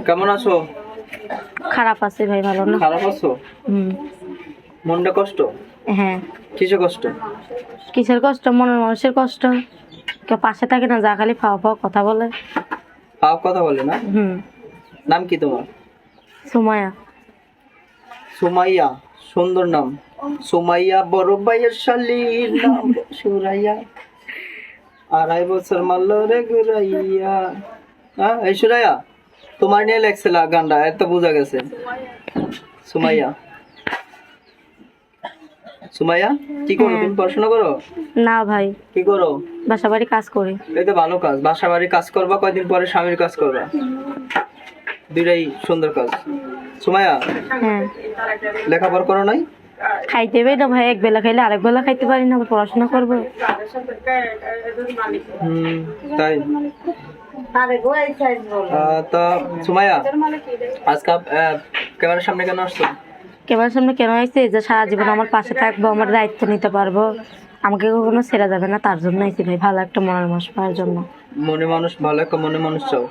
কেমন আছো? খারাপ আছে ভাই, ভালো না। খারাপ আছো? মনটা কষ্ট? হ্যাঁ। কিসে কষ্ট? কিসের কষ্ট? মনের মানুষের কষ্ট। কেউ পাশে থাকে না, যা খালি ফাও ফাও কথা বলে। পাও কথা বলে না? নাম কি তোমার? সুমাইয়া। সুমাইয়া, সুন্দর নাম। সুমাইয়া বড় ভাইয়ের শালীর নাম সুরাইয়া, 2.5 বছর মারল রে গুরাইয়া। হ্যাঁ, এই সুরাইয়া, তোমার নিয়ে লেখছিল গানটা, এত বোঝা গেছে। সুমাইয়া, সুমাইয়া কি করো তুমি? পড়াশোনা করো? না ভাই। কি করো? বাসা বাড়ি কাজ করি। এই তো ভালো কাজ, বাসা বাড়ি কাজ করবা, কয়দিন পরে স্বামীর কাজ করবা, দুইটাই সুন্দর কাজ। সুমাইয়া, হ্যাঁ। লেখাপড়া করো নাই? খাইতে পারি না ভাই, এক বেলা খাইলে আরেক বেলা খাইতে পারি না, আবার পড়াশোনা করবো। তাই। তা সুমাইয়া, আজকে ক্যামেরার সামনে কেন আসছো? ক্যামেরার সামনে কেন আইছে? যে সারা জীবন আমার পাশে থাকবো, আমার দায়িত্ব নিতে পারবো, আমাকে কখনো ছেড়ে যাবে না, তার জন্য আইছি ভাই। ভালো একটা মনের মানুষ পাওয়ার জন্য। মনে মানুষ, ভালো একটা মনে মানুষ চাও?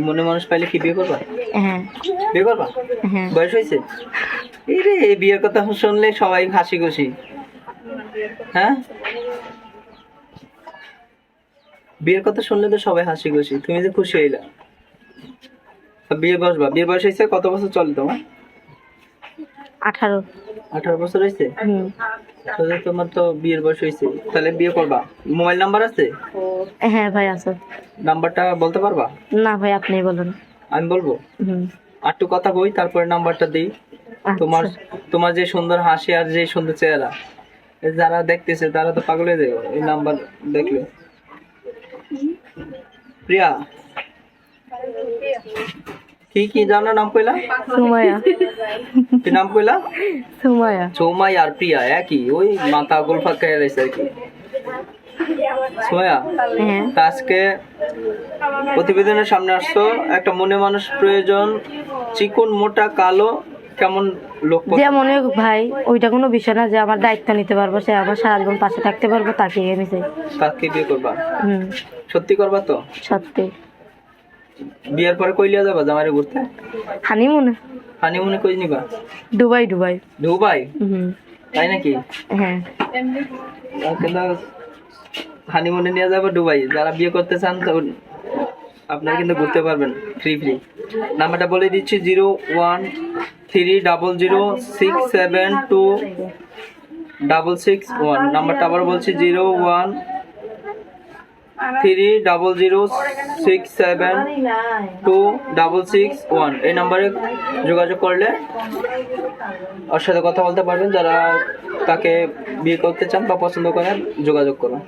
মনে মানুষ পাইলে কি বিয়ে করবা? হ্যাঁ। বিয়ে করবা? হ্যাঁ। বয়স হয়েছে? এই রে, এই বিয়ের কথা শুনলে সবাই হাসি খুশি। হ্যাঁ, বিয়ের কথা শুনলে তো সবাই হাসি খুশি, তুমি যে খুশি হইলা। বিয়ে বসবা? বিয়ের বয়স হয়েছে? কত বছর চলে তোমার? 18। 18 বছর হয়েছে? তোমার তো বিয়ের বয়স হয়েছে, তাহলে বিয়ে করবা। মোবাইল নাম্বার আছে? হ্যাঁ ভাই আছে। নাম্বারটা বলতে পারবা? না ভাই, আপনি বলুন। আমি বলবো? একটু কথা কই, তারপরে নাম্বারটা দিই। তোমার তোমার যে সুন্দর হাসি আর যে সুন্দর চেহারা, যারা দেখতেছে তারা তো পাগল হয়ে যাবে এই নাম্বার দেখলে। প্রিয়া, কি কি জানো নাম কইলা? সুমাইয়া। কি নাম কইলা? সুমাইয়া। সুমাইয়া আর প্রিয়া একই, ওই মাথা গোলফাত খেয়ে রয়েছে আর কি। সুমাইয়া, আজকে প্রতিবেদনের সামনে আসছো, একটা মনে মানুষ প্রয়োজন, চিকন মোটা কালো, কেমন লোক? যে মনে ভাই, ওইটা কোনো বিষয় না, যে আমার দায়িত্ব নিতে পারবো, সে আমার সারা জীবন পাশে থাকতে পারবো, তাকে আমি চাই। তাকে বিয়ে করবা? সত্যি করবা তো? সত্যি। বিয়ের পরে কই লিয়া যাবা জামাইরে ঘুরতে? হানিমুনে। হানিমুনে কই নিবা? দুবাই। দুবাই? দুবাই? তাই নাকি? হ্যাঁ। হানিমুনে নিয়ে যাবো দুবাই। যারা বিয়ে করতে চান তো আপনারা কিন্তু ঘুরতে পারবেন ফ্রি। নাম্বারটা বলে দিচ্ছি, 01300672661। নাম্বারটা আবার বলছি, 01300672661। এই নাম্বারে যোগাযোগ করলে ওর সাথে কথা বলতে পারবেন। যারা তাকে বিয়ে করতে চান বা পছন্দ করেন, যোগাযোগ করুন।